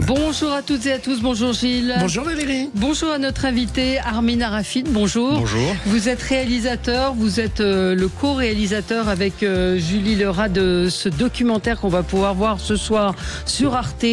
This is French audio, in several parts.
Bonjour à toutes et à tous, bonjour Gilles. Bonjour Valérie. Bonjour à notre invité Armin Arafit, bonjour. Bonjour. Vous êtes réalisateur, vous êtes le co-réalisateur avec Julie Lerat de ce documentaire qu'on va pouvoir voir ce soir sur Arte,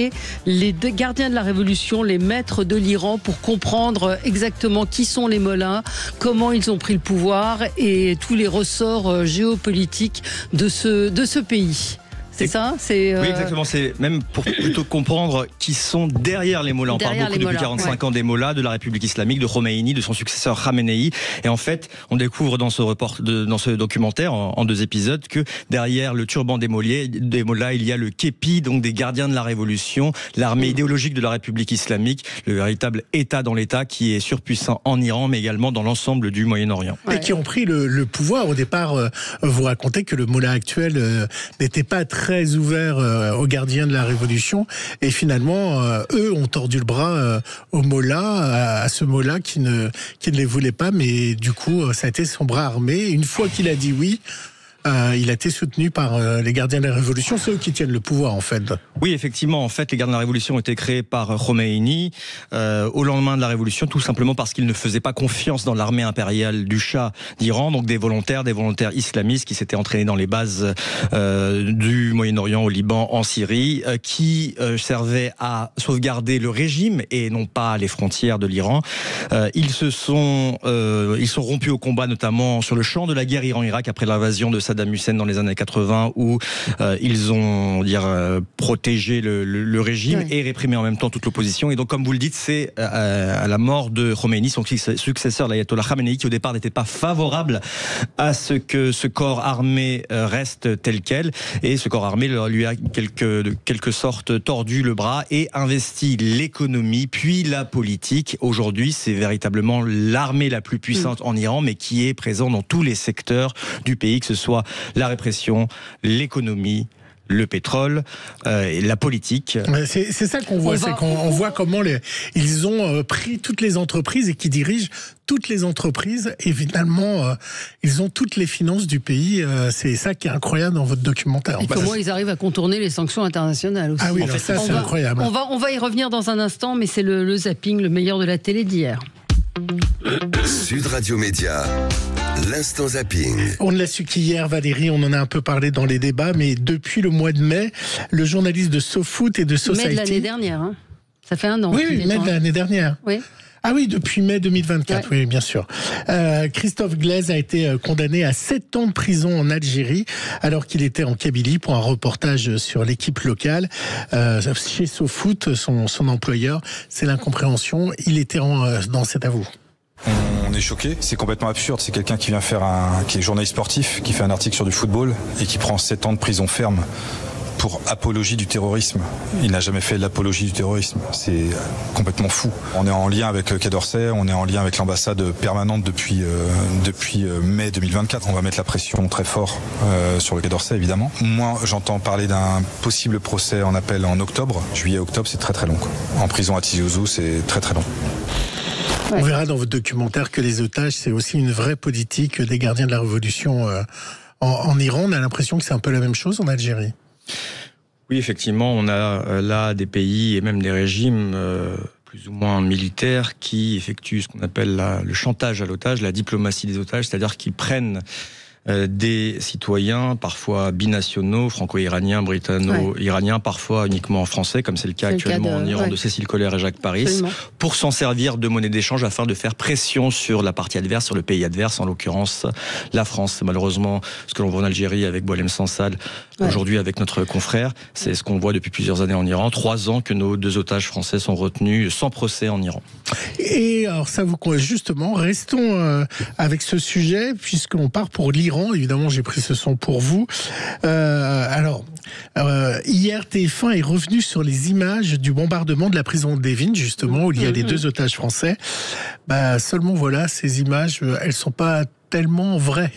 les gardiens de la Révolution, les maîtres de l'Iran, pour comprendre exactement qui sont les mollahs, comment ils ont pris le pouvoir et tous les ressorts géopolitiques de ce pays. C'est ça, Oui, exactement. C'est même pour plutôt comprendre qui sont derrière les mollahs. On parle beaucoup depuis 45 ans des mollahs, de la République islamique, de Khomeini, de son successeur Khamenei. Et en fait, on découvre dans ce documentaire, en 2 épisodes, que derrière le turban des mollahs, il y a le képi, donc des gardiens de la Révolution, l'armée idéologique de la République islamique, le véritable État dans l'État qui est surpuissant en Iran, mais également dans l'ensemble du Moyen-Orient. Et qui ont pris le pouvoir. Au départ, vous racontez que le mollah actuel n'était pas très ouvert aux gardiens de la Révolution, et finalement eux ont tordu le bras au mollah, à ce mollah qui ne les voulait pas, mais du coup ça a été son bras armé. Une fois qu'il a dit oui, il a été soutenu par les gardiens de la Révolution, ceux qui tiennent le pouvoir en fait. Oui, effectivement, en fait, les gardiens de la Révolution ont été créés par Khomeini au lendemain de la Révolution, tout simplement parce qu'il ne faisait pas confiance dans l'armée impériale du Shah d'Iran, donc des volontaires islamistes qui s'étaient entraînés dans les bases du Moyen-Orient, au Liban, en Syrie, qui servaient à sauvegarder le régime et non pas les frontières de l'Iran. Ils sont rompus au combat, notamment sur le champ de la guerre Iran-Irak après l'invasion de Saddam Hussein dans les années 80, où ils ont protégé le régime et réprimé en même temps toute l'opposition. Et donc, comme vous le dites, c'est à la mort de Khomeini, son successeur, l'ayatollah Khamenei, qui au départ n'était pas favorable à ce que ce corps armé reste tel quel. Et ce corps armé lui a quelque sorte tordu le bras et investi l'économie, puis la politique. Aujourd'hui, c'est véritablement l'armée la plus puissante en Iran, mais qui est présente dans tous les secteurs du pays, que ce soit la répression, l'économie, le pétrole, et la politique. C'est ça qu'on voit, on voit comment ils ont pris toutes les entreprises et qui dirigent toutes les entreprises, et finalement ils ont toutes les finances du pays. C'est ça qui est incroyable dans votre documentaire. Et comment ils arrivent à contourner les sanctions internationales aussi. Ah oui, alors ça c'est incroyable. On va y revenir dans un instant, mais c'est le zapping, le meilleur de la télé d'hier. Sud Radio Média, l'instant zapping. On ne l'a su qu'hier, Valérie, on en a un peu parlé dans les débats, mais depuis le mois de mai, le journaliste de SoFoot et de Society... Mai de l'année dernière, hein. Ça fait 1 an. Oui, mai de l'année dernière. Oui. Ah oui, depuis mai 2024, oui, bien sûr. Christophe Glaise a été condamné à 7 ans de prison en Algérie, alors qu'il était en Kabylie pour un reportage sur l'équipe locale. Chez SoFoot, son employeur, c'est l'incompréhension. Il était dans cet avou. On est choqué, c'est complètement absurde. C'est quelqu'un qui vient qui est journaliste sportif, qui fait un article sur du football et qui prend 7 ans de prison ferme pour apologie du terrorisme. Il n'a jamais fait l'apologie du terrorisme. C'est complètement fou. On est en lien avec le Quai d'Orsay, on est en lien avec l'ambassade permanente depuis mai 2024. On va mettre la pression très fort sur le Quai d'Orsay, évidemment. Moi, j'entends parler d'un possible procès en appel en octobre. Juillet-octobre, c'est très très long. En prison à Tizi Ouzou, c'est très très long. On verra dans votre documentaire que les otages, c'est aussi une vraie politique des gardiens de la Révolution en Iran. On a l'impression que c'est un peu la même chose en Algérie. Oui, effectivement, on a là des pays et même des régimes plus ou moins militaires qui effectuent ce qu'on appelle le chantage à l'otage, la diplomatie des otages, c'est-à-dire qu'ils prennent des citoyens, parfois binationaux, franco-iraniens, britanno-iraniens, parfois uniquement français, comme c'est le cas actuellement en Iran de Cécile Collère et Jacques Paris, pour s'en servir de monnaie d'échange afin de faire pression sur la partie adverse, sur le pays adverse, en l'occurrence la France. C'est malheureusement ce que l'on voit en Algérie avec Boualem Sansal, aujourd'hui avec notre confrère. C'est ce qu'on voit depuis plusieurs années en Iran. 3 ans que nos 2 otages français sont retenus sans procès en Iran. Et alors ça, justement, restons avec ce sujet, puisqu'on part pour l'Iran. Évidemment, j'ai pris ce son pour vous. Hier, TF1 est revenu sur les images du bombardement de la prison d'Evin, justement, où il y a les 2 otages français. Seulement, voilà, ces images, elles sont pas tellement vraies.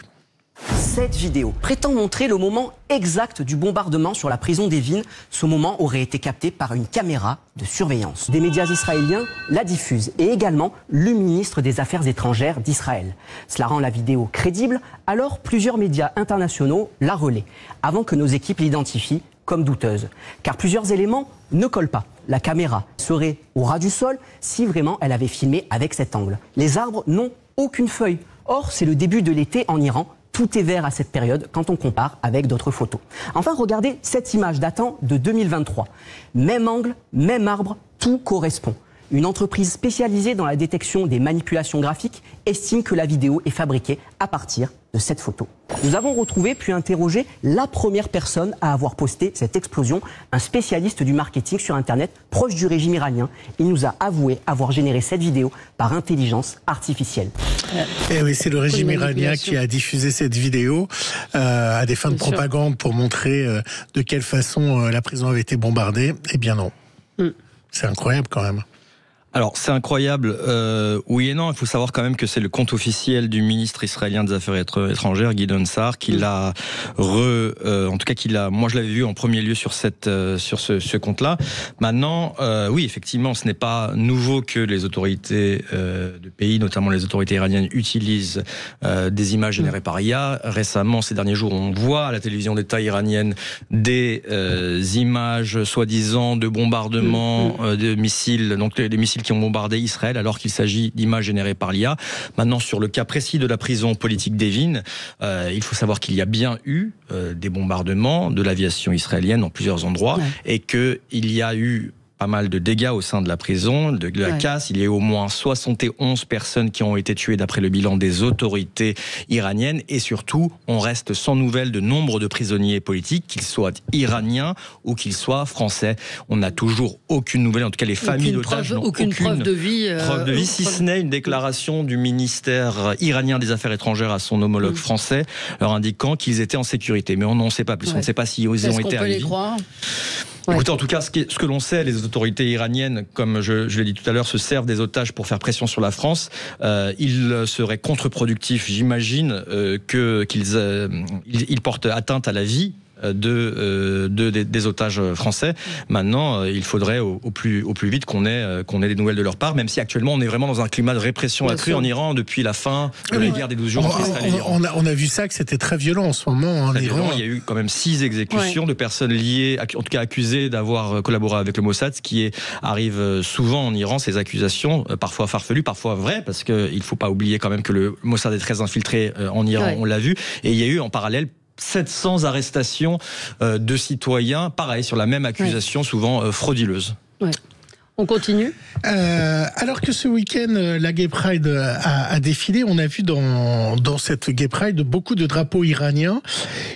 Cette vidéo prétend montrer le moment exact du bombardement sur la prison d'Evin. Ce moment aurait été capté par une caméra de surveillance. Des médias israéliens la diffusent et également le ministre des Affaires étrangères d'Israël. Cela rend la vidéo crédible, alors plusieurs médias internationaux la relaient. Avant que nos équipes l'identifient, comme douteuse. Car plusieurs éléments ne collent pas. La caméra serait au ras du sol si vraiment elle avait filmé avec cet angle. Les arbres n'ont aucune feuille. Or, c'est le début de l'été en Iran. Tout est vert à cette période quand on compare avec d'autres photos. Enfin, regardez cette image datant de 2023. Même angle, même arbre, tout correspond. Une entreprise spécialisée dans la détection des manipulations graphiques estime que la vidéo est fabriquée à partir de cette photo. Nous avons retrouvé puis interrogé la première personne à avoir posté cette explosion, un spécialiste du marketing sur Internet proche du régime iranien. Il nous a avoué avoir généré cette vidéo par intelligence artificielle. Et oui, c'est le régime iranien qui a diffusé cette vidéo à des fins de propagande pour montrer de quelle façon la prison avait été bombardée. Eh bien non. C'est incroyable quand même. Alors, c'est incroyable, oui et non. Il faut savoir quand même que c'est le compte officiel du ministre israélien des Affaires étrangères, Gideon Sa'ar, qui l'a en tout cas, moi je l'avais vu en premier lieu sur ce compte-là. Maintenant, oui, effectivement, ce n'est pas nouveau que les autorités de pays, notamment les autorités iraniennes, utilisent des images générées par IA. Récemment, ces derniers jours, on voit à la télévision d'État iranienne des images soi-disant de bombardements de missiles, donc des missiles qui ont bombardé Israël alors qu'il s'agit d'images générées par l'IA. Maintenant, sur le cas précis de la prison politique d'Evin, il faut savoir qu'il y a bien eu des bombardements de l'aviation israélienne dans plusieurs endroits et qu'il y a eu pas mal de dégâts au sein de la prison, de la casse. Il y a eu au moins 71 personnes qui ont été tuées d'après le bilan des autorités iraniennes. Et surtout, on reste sans nouvelles de nombre de prisonniers politiques, qu'ils soient iraniens ou qu'ils soient français. On n'a toujours aucune nouvelle, en tout cas les familles d'otages n'ont aucune preuve de vie. Si ce n'est une déclaration du ministère iranien des Affaires étrangères à son homologue français, leur indiquant qu'ils étaient en sécurité. Mais on n'en sait pas plus. On ne sait pas s'ils ont été à vie. Est-ce qu'on peut les croire ? Écoutez, en tout cas, ce que l'on sait, les autorités iraniennes, comme je l'ai dit tout à l'heure, se servent des otages pour faire pression sur la France. Il serait contre-productif, j'imagine, qu'ils portent atteinte à la vie des otages français. Maintenant, il faudrait au plus vite qu'on ait des nouvelles de leur part, même si actuellement on est vraiment dans un climat de répression accrue en Iran depuis la fin de la guerre des 12 jours entre Israël et l'Iran. On a vu ça, que c'était très violent en ce moment en Iran. Il y a eu quand même 6 exécutions de personnes liées, en tout cas accusées d'avoir collaboré avec le Mossad, ce qui arrive souvent en Iran, ces accusations, parfois farfelues, parfois vraies, parce qu'il ne faut pas oublier quand même que le Mossad est très infiltré en Iran, on l'a vu, et il y a eu en parallèle 700 arrestations de citoyens, pareil, sur la même accusation, souvent frauduleuse. On continue. Alors que ce week-end, la Gay Pride a défilé, on a vu dans cette Gay Pride beaucoup de drapeaux iraniens.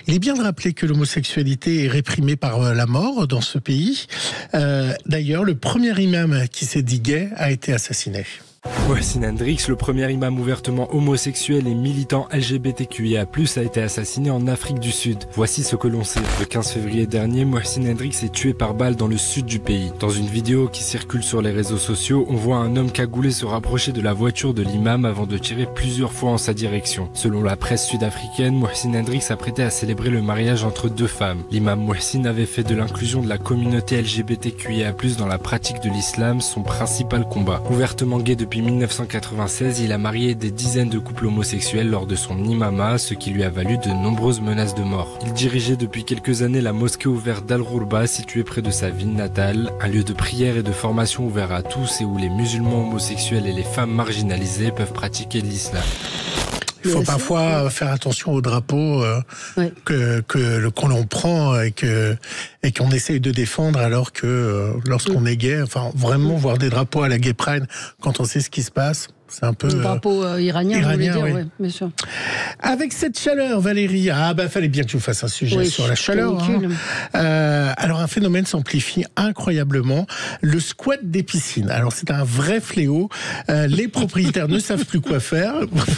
Il est bien de rappeler que l'homosexualité est réprimée par la mort dans ce pays. D'ailleurs, le premier imam qui s'est dit gay a été assassiné. Mohsin Hendrix, le premier imam ouvertement homosexuel et militant LGBTQIA+, a été assassiné en Afrique du Sud. Voici ce que l'on sait. Le 15 février dernier, Mohsin Hendrix est tué par balle dans le sud du pays. Dans une vidéo qui circule sur les réseaux sociaux, on voit un homme cagoulé se rapprocher de la voiture de l'imam avant de tirer plusieurs fois en sa direction. Selon la presse sud-africaine, Mohsin Hendrix s'apprêtait à célébrer le mariage entre 2 femmes. L'imam Mohsin avait fait de l'inclusion de la communauté LGBTQIA+, dans la pratique de l'islam son principal combat. Ouvertement gay depuis 1996, il a marié des dizaines de couples homosexuels lors de son imama, ce qui lui a valu de nombreuses menaces de mort. Il dirigeait depuis quelques années la mosquée ouverte d'Al-Ghurba, située près de sa ville natale, un lieu de prière et de formation ouvert à tous et où les musulmans homosexuels et les femmes marginalisées peuvent pratiquer l'islam. Il faut parfois faire attention aux drapeaux qu'on prend et qu'on essaye de défendre, alors que lorsqu'on est gay, enfin vraiment voir des drapeaux à la Gay Pride quand on sait ce qui se passe. C'est un peu drapeau iranien, vous voulez dire, oui, bien sûr. Avec cette chaleur, Valérie, fallait bien que je vous fasse un sujet sur la chaleur. Alors un phénomène s'amplifie incroyablement, le squat des piscines. Alors c'est un vrai fléau. Les propriétaires ne savent plus quoi faire.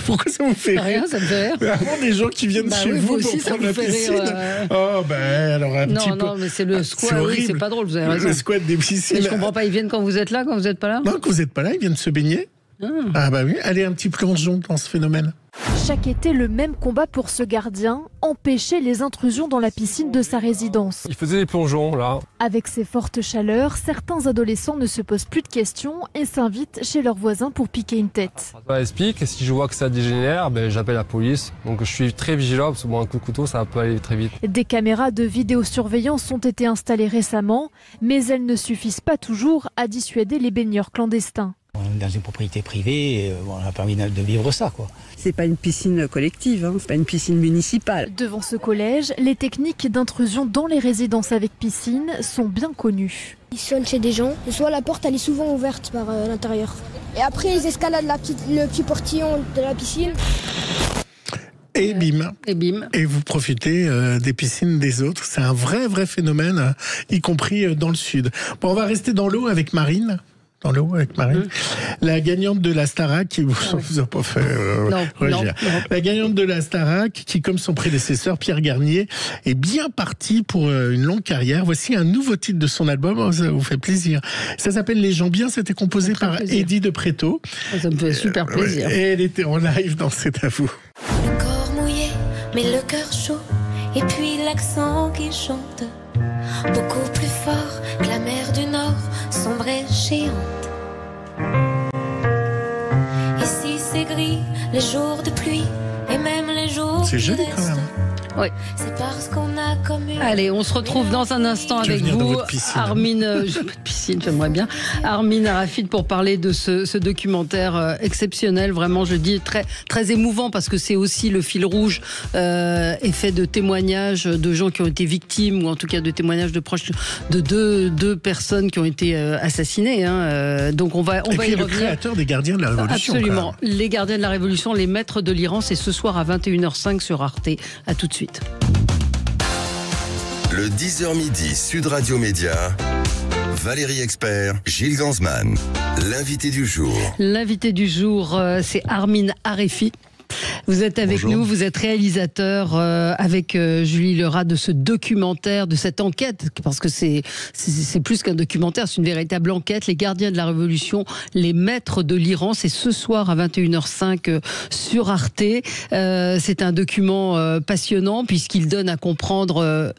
Pourquoi ça vous fait rire? Rien, ça me fait rire. Vraiment des gens qui viennent chez vous aussi, pour prendre la piscine. Alors un petit peu. Non, mais c'est le squat. Oui, c'est pas drôle. Vous avez raison. Le squat des piscines. Mais je comprends pas. Ils viennent quand vous êtes là, quand vous êtes pas là? Non, quand vous n'êtes pas là, ils viennent se baigner. Oui, allez, un petit plongeon dans ce phénomène. Chaque été, le même combat pour ce gardien, empêcher les intrusions dans la piscine de sa résidence. Il faisait des plongeons, là. Avec ces fortes chaleurs, certains adolescents ne se posent plus de questions et s'invitent chez leurs voisins pour piquer une tête. Ça explique, et si je vois que ça dégénère, j'appelle la police. Donc je suis très vigilant, parce que un coup de couteau, ça peut aller très vite. Des caméras de vidéosurveillance ont été installées récemment, mais elles ne suffisent pas toujours à dissuader les baigneurs clandestins. On est dans une propriété privée, et on a permis de vivre ça, quoi. C'est pas une piscine collective, c'est pas une piscine municipale. Devant ce collège, les techniques d'intrusion dans les résidences avec piscine sont bien connues. Ils sonnent chez des gens, soit la porte elle est souvent ouverte par l'intérieur. Et après ils escaladent le petit portillon de la piscine. Et bim. Et bim. Et vous profitez des piscines des autres. C'est un vrai phénomène, y compris dans le sud. Bon, on va rester dans l'eau avec Marine. La gagnante de la Starac, qui vous a pas fait non. La gagnante de la Starac, qui, comme son prédécesseur Pierre Garnier, est bien partie pour une longue carrière. Voici un nouveau titre de son album, ça vous fait plaisir. Ça s'appelle Les gens bien, c'était composé par Eddie de Préto. Ça me fait super plaisir. Et elle était en live dans C'est à vous. Le corps mouillé, mais le cœur chaud, et puis l'accent qui chante, beaucoup plus fort que la mer du Nord, sombre et géante. Ici c'est gris, les jours de pluie, et même les jours c'est joli quand même. Oui. C'est parce qu'on a comme une... Allez, on se retrouve dans un instant avec vous, Armin. J'ai pas de piscine, j'aimerais bien. Armin Arafid pour parler de ce documentaire exceptionnel, vraiment, je dis très émouvant parce que c'est aussi le fil rouge est fait de témoignages de gens qui ont été victimes ou en tout cas de témoignages de proches de deux personnes qui ont été assassinées. Donc on va y revenir. Le créateur des Gardiens de la Révolution. Absolument. Les Gardiens de la Révolution, les maîtres de l'Iran, c'est ce soir à 21h05 sur Arte. À tout de suite. Le 10h midi, Sud Radio Média. Valérie Expert, Gilles Gansman. L'invité du jour. L'invité du jour, c'est Armin Arefit. Vous êtes avec Bonjour. nous, vous êtes réalisateur avec Julie Lerat de ce documentaire, de cette enquête, parce que c'est plus qu'un documentaire, c'est une véritable enquête. Les Gardiens de la Révolution, les maîtres de l'Iran, c'est ce soir à 21h05 sur Arte. C'est un document passionnant puisqu'il donne à comprendre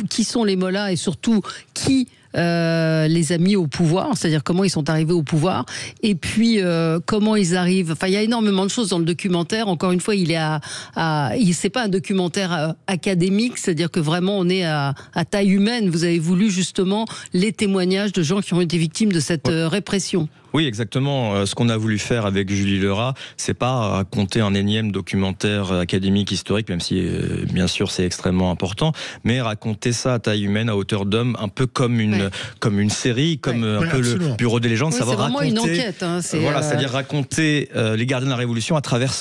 qui sont les mollahs et surtout qui les a mis au pouvoir, c'est-à-dire comment ils sont arrivés au pouvoir, et puis comment ils arrivent. Enfin, il y a énormément de choses dans le documentaire. Encore une fois, c'est pas un documentaire académique, c'est-à-dire que vraiment on est à taille humaine. Vous avez voulu justement les témoignages de gens qui ont été victimes de cette répression. Oui, exactement. Ce qu'on a voulu faire avec Julie Lerat, c'est pas raconter un énième documentaire académique historique, même si bien sûr c'est extrêmement important, mais raconter ça à taille humaine, à hauteur d'homme, un peu comme une série, comme un peu absolument. Le Bureau des légendes. Oui, c'est vraiment raconter, une enquête. C'est-à-dire raconter les Gardiens de la Révolution à travers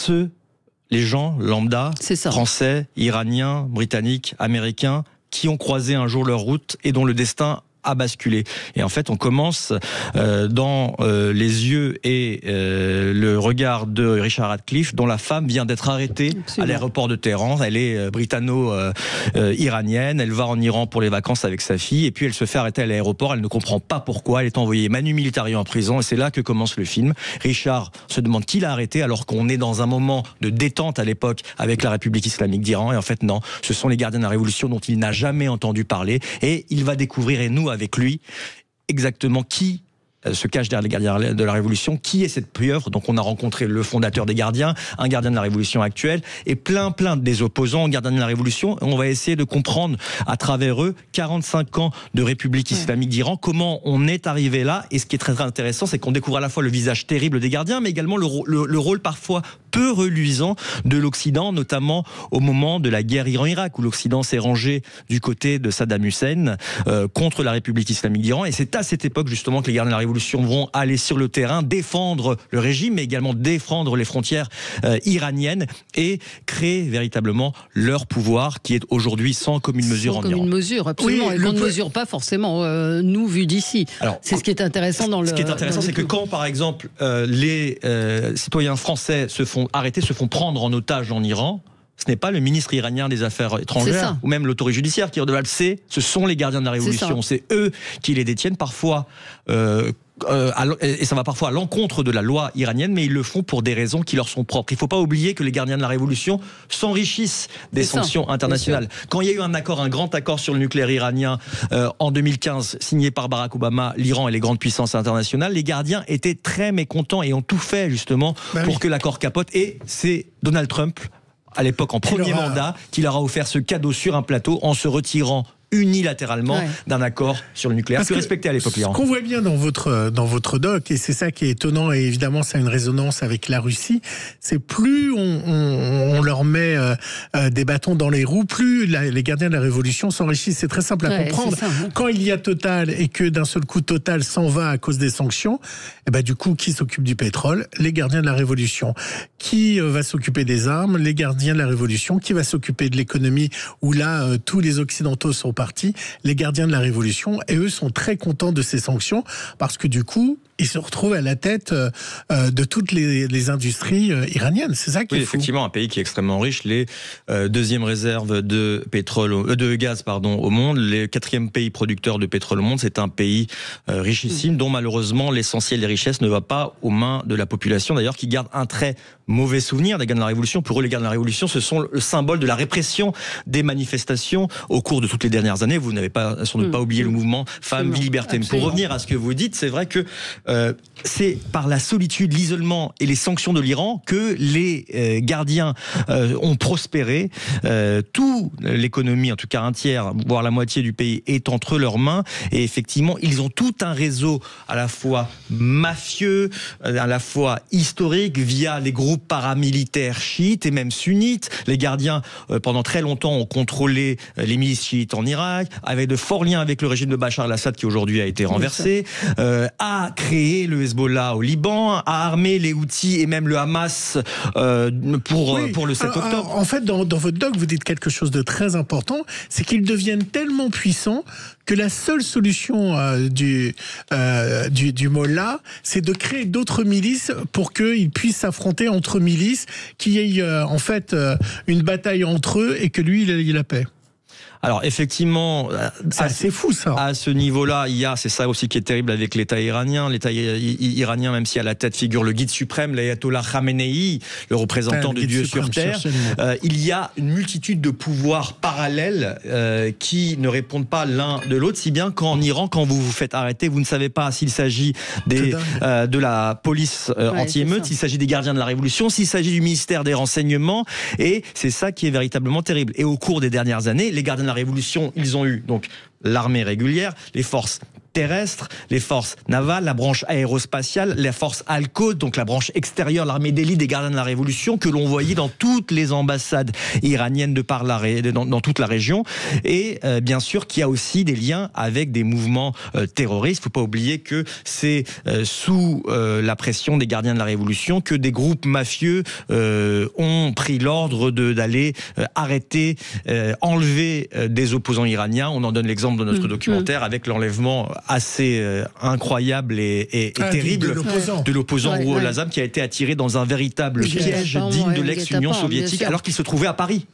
les gens lambda, français, iraniens, britanniques, américains, qui ont croisé un jour leur route et dont le destin a basculé. Et en fait, on commence dans les yeux et le regard de Richard Radcliffe, dont la femme vient d'être arrêtée à l'aéroport de Téhéran. Elle est britanno-iranienne. Elle va en Iran pour les vacances avec sa fille. Et puis, elle se fait arrêter à l'aéroport. Elle ne comprend pas pourquoi. Elle est envoyée manu militari en prison. Et c'est là que commence le film. Richard se demande qui l'a arrêtée alors qu'on est dans un moment de détente à l'époque avec la République islamique d'Iran. Et en fait, non. Ce sont les Gardiens de la Révolution dont il n'a jamais entendu parler. Et il va découvrir, et nous, avec lui, exactement qui se cache derrière les Gardiens de la Révolution, qui est cette pieuvre. Donc on a rencontré le fondateur des Gardiens, un gardien de la Révolution actuelle, et plein des opposants aux Gardiens de la Révolution. On va essayer de comprendre à travers eux 45 ans de République islamique d'Iran, comment on est arrivé là. Et ce qui est très intéressant, c'est qu'on découvre à la fois le visage terrible des Gardiens, mais également le rôle parfois peu reluisant de l'Occident, notamment au moment de la guerre Iran-Irak, où l'Occident s'est rangé du côté de Saddam Hussein contre la République islamique d'Iran. Et c'est à cette époque justement que les Gardiens de la Révolution vont aller sur le terrain, défendre le régime, mais également défendre les frontières iraniennes et créer véritablement leur pouvoir qui est aujourd'hui sans commune mesure en Iran. Sans commune mesure, absolument. Oui, et qu'on ne mesure pas forcément, nous, vu d'ici. C'est ce qui est intéressant dans le... Ce qui est intéressant, c'est que quand, par exemple, les citoyens français se font arrêter, se font prendre en otage en Iran, ce n'est pas le ministre iranien des Affaires étrangères ou même l'autorité judiciaire qui est redevable, ce sont les Gardiens de la Révolution. C'est eux qui les détiennent, parfois et ça va parfois à l'encontre de la loi iranienne, mais ils le font pour des raisons qui leur sont propres. Il ne faut pas oublier que les gardiens de la révolution s'enrichissent des sanctions internationales. Quand il y a eu un grand accord sur le nucléaire iranien en 2015, signé par Barack Obama, l'Iran et les grandes puissances internationales, les gardiens étaient très mécontents et ont tout fait justement pour que l'accord capote. Et c'est Donald Trump, à l'époque en premier mandat, qui leur a offert ce cadeau sur un plateau en se retirant unilatéralement d'un accord sur le nucléaire, plus respecté à l'époque l'Iran. Ce qu'on voit bien dans votre doc, et c'est ça qui est étonnant, et évidemment ça a une résonance avec la Russie, c'est plus on leur met des bâtons dans les roues, plus les gardiens de la révolution s'enrichissent. C'est très simple à comprendre. Ça, Quand il y a Total et que d'un seul coup Total s'en va à cause des sanctions, et ben du coup qui s'occupe du pétrole? Les gardiens de la révolution. Qui va s'occuper des armes? Les gardiens de la révolution. Qui va s'occuper de l'économie où là tous les Occidentaux sont partis? Les gardiens de la révolution, et eux sont très contents de ces sanctions parce que du coup ils se retrouvent à la tête de toutes les industries iraniennes. C'est ça qui est fou. Effectivement, un pays qui est extrêmement riche, les deuxièmes réserves de pétrole, de gaz au monde, les 4e pays producteurs de pétrole au monde. C'est un pays richissime dont malheureusement l'essentiel des richesses ne va pas aux mains de la population, d'ailleurs qui garde un très mauvais souvenir des gardiens de la Révolution. Pour eux, les gardiens de la Révolution, ce sont le symbole de la répression des manifestations au cours de toutes les dernières années. Vous n'avez pas, sans doute pas oublié le mouvement Femmes, Vie, Liberté. Mais pour revenir à ce que vous dites, c'est vrai que c'est par la solitude, l'isolement et les sanctions de l'Iran que les gardiens ont prospéré. Toute l'économie, en tout cas un tiers, voire la moitié du pays, est entre leurs mains. Et effectivement, ils ont tout un réseau à la fois mafieux, à la fois historique, via les groupes paramilitaires chiites et même sunnites. Les gardiens, pendant très longtemps, ont contrôlé les milices chiites en Irak, avaient de forts liens avec le régime de Bachar al-Assad qui aujourd'hui a été renversé, a créé le Hezbollah au Liban, a armé les Houthis et même le Hamas pour le 7 octobre. En fait, dans votre doc, vous dites quelque chose de très important, c'est qu'ils deviennent tellement puissants que la seule solution du Mollah, c'est de créer d'autres milices pour qu'ils puissent s'affronter entre milices, qu'il y ait en fait une bataille entre eux et que lui, il ait la paix. Alors effectivement, c'est fou ça. À ce niveau-là, c'est ça aussi qui est terrible avec l'État iranien. L'État iranien, même si à la tête figure le guide suprême, l'ayatollah Khamenei, le représentant de Dieu sur terre, il y a une multitude de pouvoirs parallèles qui ne répondent pas l'un de l'autre, si bien qu'en Iran, quand vous vous faites arrêter, vous ne savez pas s'il s'agit de la police anti-émeute, s'il s'agit des gardiens de la révolution, s'il s'agit du ministère des renseignements, et c'est ça qui est véritablement terrible. Et au cours des dernières années, les gardiens de la révolution, ils ont eu donc l'armée régulière, les forces terrestres, les forces navales, la branche aérospatiale, la force Al-Quds, donc la branche extérieure, l'armée d'élite des gardiens de la Révolution, que l'on voyait dans toutes les ambassades iraniennes dans toute la région. Et bien sûr qu'il y a aussi des liens avec des mouvements terroristes. Il ne faut pas oublier que c'est sous la pression des gardiens de la Révolution que des groupes mafieux ont pris l'ordre d'aller arrêter, enlever des opposants iraniens. On en donne l'exemple dans notre documentaire avec l'enlèvement assez incroyable et terrible de l'opposant Rouhollah Azam, qui a été attiré dans un véritable piège digne de l'ex-Union soviétique alors qu'il se trouvait à Paris.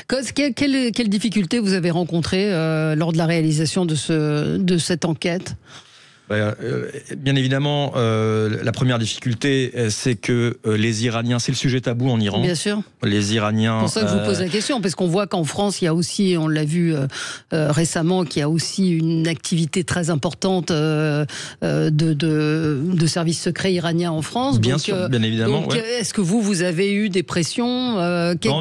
Quelles difficultés vous avez rencontrées lors de la réalisation de cette enquête ? Bien évidemment, la première difficulté, c'est que les Iraniens, c'est le sujet tabou en Iran. Bien sûr. Les Iraniens. C'est pour ça que je vous pose la question, parce qu'on voit qu'en France, il y a aussi, on l'a vu récemment, qu'il y a aussi une activité très importante de services secrets iraniens en France. Bien sûr, bien évidemment. Donc, est-ce que vous avez eu des pressions quels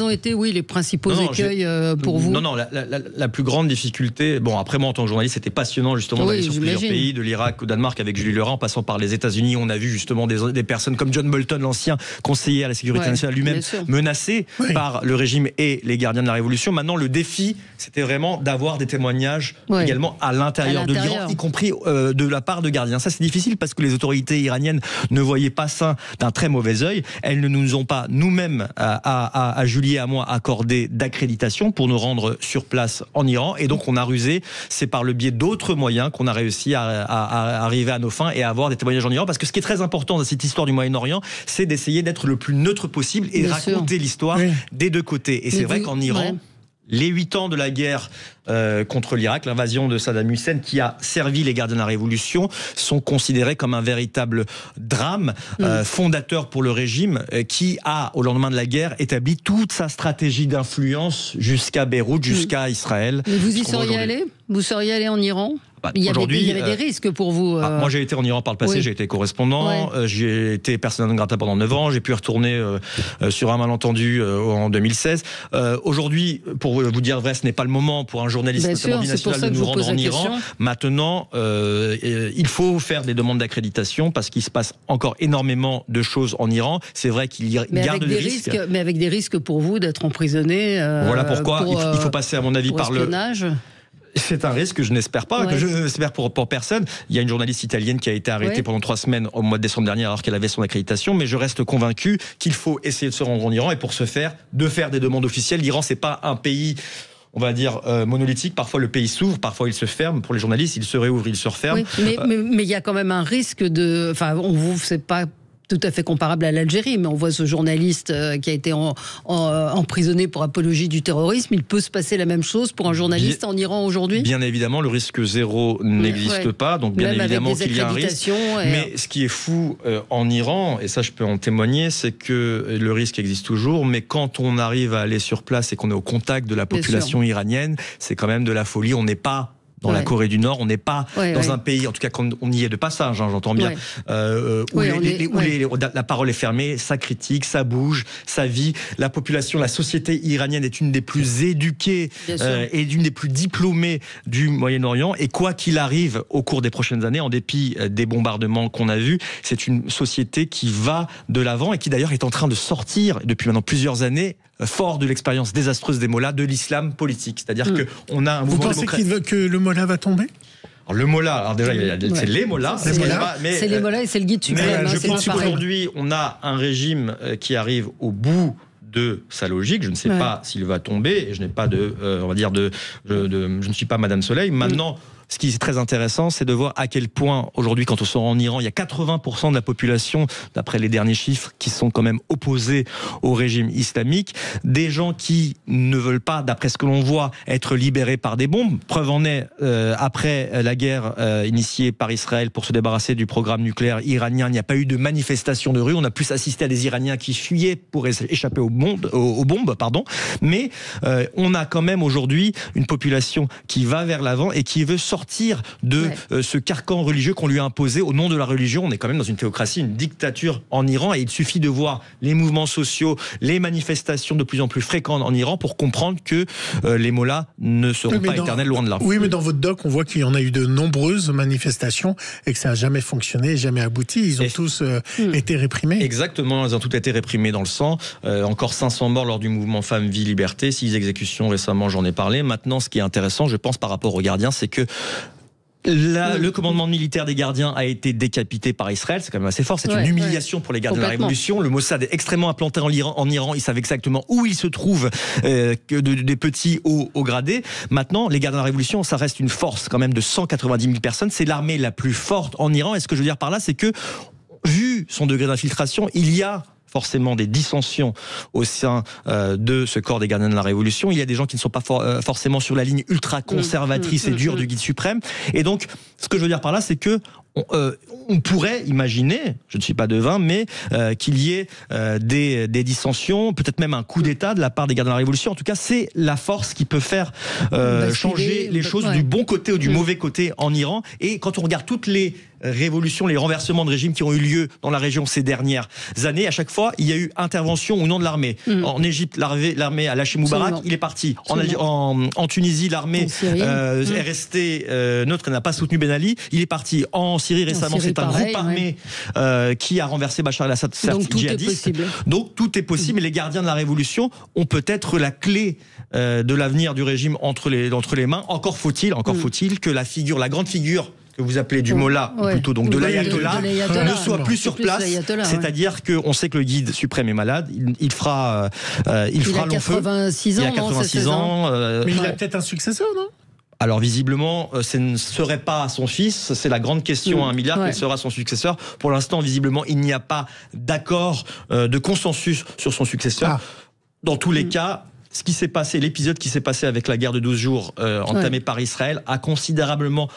ont été, les principaux écueils pour vous ? Non, la plus grande difficulté. Bon, après moi, en tant que journaliste, c'était passionnant justement. Sur plusieurs pays, de l'Irak au Danemark avec Julie Lerat, en passant par les États-Unis, on a vu justement des personnes comme John Bolton, l'ancien conseiller à la sécurité nationale lui-même, menacé par le régime et les gardiens de la Révolution. Maintenant, le défi, c'était vraiment d'avoir des témoignages également à l'intérieur de l'Iran, y compris de la part de gardiens. Ça, c'est difficile parce que les autorités iraniennes ne voyaient pas ça d'un très mauvais œil. Elles ne nous ont pas, nous-mêmes, à Julie et à moi, accordé d'accréditation pour nous rendre sur place en Iran. Et donc, on a rusé. C'est par le biais d'autres moyens qu'on a réussi à arriver à nos fins et à avoir des témoignages en Iran, parce que ce qui est très important dans cette histoire du Moyen-Orient, c'est d'essayer d'être le plus neutre possible et raconter l'histoire des deux côtés. Et c'est vrai qu'en Iran, les 8 ans de la guerre contre l'Irak, l'invasion de Saddam Hussein qui a servi les gardiens de la Révolution, sont considérés comme un véritable drame fondateur pour le régime qui a, au lendemain de la guerre, établi toute sa stratégie d'influence jusqu'à Beyrouth, jusqu'à Israël. Mais vous y seriez allé ? Vous seriez allé en Iran ? Il y avait des risques pour vous. Moi, j'ai été en Iran par le passé, j'ai été correspondant, j'ai été persona non grata pendant 9 ans, j'ai pu retourner sur un malentendu en 2016. Aujourd'hui, pour vous dire vrai, ce n'est pas le moment pour un journaliste notamment binational de nous rendre en Iran. Maintenant, il faut faire des demandes d'accréditation parce qu'il se passe encore énormément de choses en Iran. C'est vrai qu'il garde des risques. Mais avec des risques pour vous d'être emprisonné. Voilà pourquoi il faut passer, à mon avis, par espionnage. C'est un risque que je n'espère pas, que je n'espère pour personne. Il y a une journaliste italienne qui a été arrêtée pendant 3 semaines au mois de décembre dernier alors qu'elle avait son accréditation, mais je reste convaincu qu'il faut essayer de se rendre en Iran et pour ce faire, de faire des demandes officielles. L'Iran, c'est pas un pays, on va dire, monolithique. Parfois, le pays s'ouvre, parfois, il se ferme. Pour les journalistes, il se réouvre, il se referme. Oui, mais il y a quand même un risque de... Enfin, c'est pas tout à fait comparable à l'Algérie, mais on voit ce journaliste qui a été emprisonné pour apologie du terrorisme. Il peut se passer la même chose pour un journaliste en Iran aujourd'hui ? Bien évidemment, le risque zéro n'existe pas, donc bien évidemment qu'il y a un risque. Mais ce qui est fou en Iran, et ça je peux en témoigner, c'est que le risque existe toujours, mais quand on arrive à aller sur place et qu'on est au contact de la population iranienne, c'est quand même de la folie. On n'est pas dans la Corée du Nord, on n'est pas dans un pays, en tout cas quand on y est de passage, j'entends bien, où la parole est fermée, ça critique, ça bouge, ça vit. La population, la société iranienne est une des plus éduquées et une des plus diplômées du Moyen-Orient. Et quoi qu'il arrive au cours des prochaines années, en dépit des bombardements qu'on a vus, c'est une société qui va de l'avant et qui d'ailleurs est en train de sortir depuis maintenant plusieurs années fort de l'expérience désastreuse des mollahs, de l'islam politique. C'est-à-dire qu'on a un mouvement démocratique. Vous pensez que le mollah va tomber ? Alors, le mollah, alors déjà, c'est les mollahs. C'est les mollahs et c'est le guide suprême. Je pense qu'aujourd'hui, on a un régime qui arrive au bout de sa logique. Je ne sais pas s'il va tomber et je n'ai pas je ne suis pas Madame Soleil. Maintenant, ce qui est très intéressant, c'est de voir à quel point, aujourd'hui, quand on sort en Iran, il y a 80% de la population, d'après les derniers chiffres, qui sont quand même opposés au régime islamique. Des gens qui ne veulent pas, d'après ce que l'on voit, être libérés par des bombes. Preuve en est, après la guerre initiée par Israël pour se débarrasser du programme nucléaire iranien, il n'y a pas eu de manifestation de rue. On a plus assisté à des Iraniens qui fuyaient pour échapper aux bombes. Mais on a quand même aujourd'hui une population qui va vers l'avant et qui veut sortir de ce carcan religieux qu'on lui a imposé au nom de la religion. On est quand même dans une théocratie, une dictature en Iran et il suffit de voir les mouvements sociaux, les manifestations de plus en plus fréquentes en Iran pour comprendre que les mollahs ne seront pas éternels, loin de là. Oui, mais dans votre doc, on voit qu'il y en a eu de nombreuses manifestations et que ça n'a jamais fonctionné, jamais abouti. Ils ont tous été réprimés. Exactement, ils ont tous été réprimés dans le sang. Encore 500 morts lors du mouvement Femmes, Vie, Liberté, 6 exécutions récemment, j'en ai parlé. Maintenant, ce qui est intéressant, je pense, par rapport aux gardiens, c'est que le commandement militaire des gardiens a été décapité par Israël, c'est quand même assez fort, c'est une humiliation pour les gardiens de la Révolution. Le Mossad est extrêmement implanté en Iran, ils savent exactement où ils se trouvent, des petits hauts gradés. Maintenant, les gardiens de la Révolution, ça reste une force quand même de 190 000 personnes, c'est l'armée la plus forte en Iran, et ce que je veux dire par là, c'est que, vu son degré d'infiltration, il y a forcément des dissensions au sein de ce corps des gardiens de la Révolution. Il y a des gens qui ne sont pas forcément sur la ligne ultra-conservatrice et dure du guide suprême. Et donc, ce que je veux dire par là, c'est que on pourrait imaginer, je ne suis pas devin, mais qu'il y ait des dissensions, peut-être même un coup d'État de la part des gardiens de la Révolution. En tout cas, c'est la force qui peut faire changer les choses du bon côté ou du mauvais côté en Iran. Et quand on regarde toutes les révolutions, les renversements de régime qui ont eu lieu dans la région ces dernières années, à chaque fois, il y a eu intervention au nom de l'armée. En Égypte, l'armée a lâché Moubarak, il est parti. En Tunisie, l'armée est restée neutre, elle n'a pas soutenu Ben Ali, il est parti. En Syrie, récemment, c'est un groupe armé qui a renversé Bachar el-Assad, certes djihadiste. Donc tout est possible, et les gardiens de la Révolution ont peut-être la clé de l'avenir du régime entre les mains. Encore faut-il que la grande figure que vous appelez du mollah, ou plutôt donc de l'ayatollah, ne soit plus sur place. C'est-à-dire qu'on sait que le guide suprême est malade, il fera long feu. Il a 86 ans. Mais il a peut-être un successeur, non ? Alors visiblement, ce ne serait pas son fils, c'est la grande question à 1 milliard, quel sera son successeur. Pour l'instant, visiblement, il n'y a pas d'accord, de consensus sur son successeur. Dans tous les cas, ce qui s'est passé, l'épisode qui s'est passé avec la guerre de 12 jours entamée par Israël a considérablement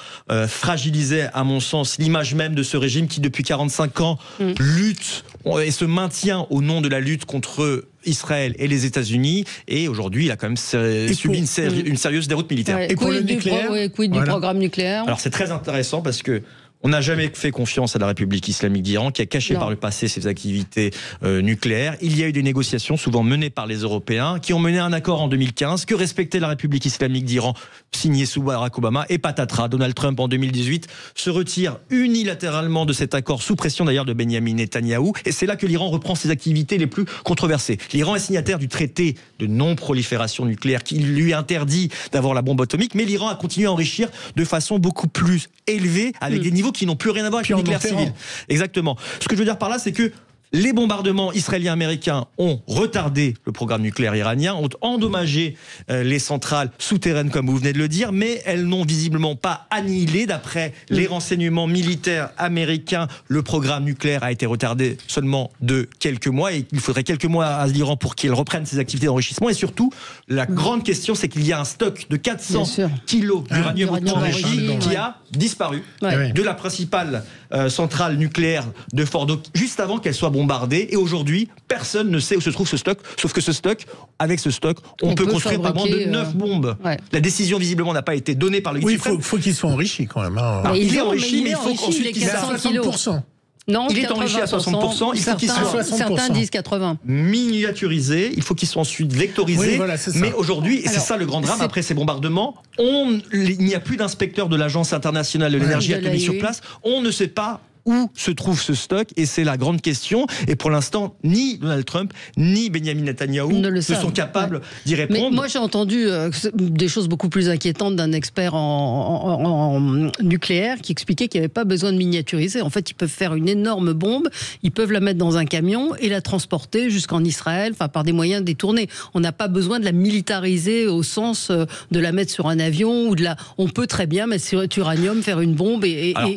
fragilisé, à mon sens, l'image même de ce régime qui, depuis 45 ans, lutte et se maintient au nom de la lutte contre Israël et les États-Unis. Et aujourd'hui, il a quand même subi une sérieuse déroute militaire. Ouais, et pour le nucléaire, quid du programme nucléaire. Alors c'est très intéressant parce que on n'a jamais fait confiance à la République islamique d'Iran, qui a caché par le passé ses activités nucléaires. Il y a eu des négociations, souvent menées par les Européens, qui ont mené un accord en 2015 que respectait la République islamique d'Iran, signé sous Barack Obama. Et patatras, Donald Trump, en 2018, se retire unilatéralement de cet accord, sous pression d'ailleurs de Benyamin Netanyahou. Et c'est là que l'Iran reprend ses activités les plus controversées. L'Iran est signataire du traité de non-prolifération nucléaire qui lui interdit d'avoir la bombe atomique, mais l'Iran a continué à enrichir de façon beaucoup plus élevée, avec des niveaux qui n'ont plus rien à voir avec le nucléaire civil. Exactement. Ce que je veux dire par là, c'est que les bombardements israéliens-américains ont retardé le programme nucléaire iranien, ont endommagé les centrales souterraines, comme vous venez de le dire, mais elles n'ont visiblement pas annihilé. D'après les renseignements militaires américains, le programme nucléaire a été retardé seulement de quelques mois, et il faudrait quelques mois à l'Iran pour qu'il reprenne ses activités d'enrichissement. Et surtout, la grande question, c'est qu'il y a un stock de 400 kilos d'uranium enrichi qui a disparu de la principale centrale nucléaire de Fordo, juste avant qu'elle soit bombardée. Et aujourd'hui, personne ne sait où se trouve ce stock, sauf que ce stock, avec ce stock, on peut construire pas moins de 9 bombes. La décision, visiblement, n'a pas été donnée par le guide suprême. Il faut qu'il soit enrichi quand même. Alors, il est enrichi, mais il faut qu'ensuite qu'il soit à 60%. Non, il est enrichi à 60%. Il faut qu'il soit certains disent 80. Miniaturisé. Il faut qu'il soit ensuite vectorisé. Oui, voilà, mais aujourd'hui, et c'est ça le grand drame après ces bombardements, il n'y a plus d'inspecteur de l'Agence internationale de l'énergie atomique sur place. On ne sait pas où se trouve ce stock, et c'est la grande question. Et pour l'instant, ni Donald Trump, ni Benyamin Netanyahou ne sont capables d'y répondre. Mais moi, j'ai entendu des choses beaucoup plus inquiétantes d'un expert en nucléaire qui expliquait qu'il n'y avait pas besoin de miniaturiser. En fait, ils peuvent faire une énorme bombe, ils peuvent la mettre dans un camion et la transporter jusqu'en Israël, par des moyens détournés. On n'a pas besoin de la militariser au sens de la mettre sur un avion ou on peut très bien mettre sur uranium, faire une bombe Alors,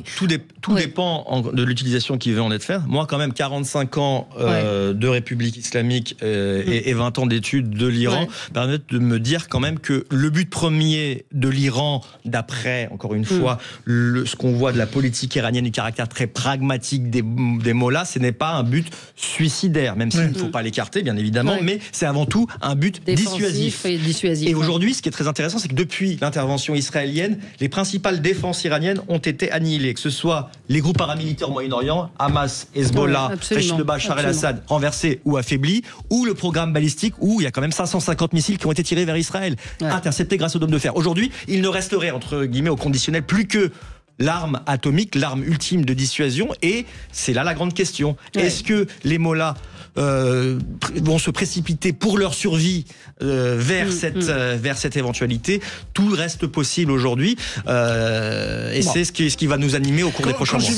tout dépend de l'utilisation qui veut en être faite. Moi, quand même, 45 ans de République islamique et 20 ans d'études de l'Iran permettent de me dire quand même que le but premier de l'Iran, d'après, encore une fois, ce qu'on voit de la politique iranienne, du caractère très pragmatique des mollahs, ce n'est pas un but suicidaire, même s'il ne faut pas l'écarter, bien évidemment, mais c'est avant tout un but dissuasif. Et aujourd'hui, ce qui est très intéressant, c'est que depuis l'intervention israélienne, les principales défenses iraniennes ont été annihilées, que ce soit les groupes paramilitaires au Moyen-Orient, Hamas, Hezbollah, Rachid Bachar el-Assad renversés ou affaiblis, ou le programme balistique où il y a quand même 550 missiles qui ont été tirés vers Israël, interceptés grâce au dôme de fer. Aujourd'hui, il ne resterait, entre guillemets, au conditionnel, plus que l'arme atomique, l'arme ultime de dissuasion, et c'est là la grande question. Est-ce que les mollahs vont se précipiter pour leur survie vers cette éventualité? Tout reste possible aujourd'hui, et c'est ce qui va nous animer au cours des prochains mois.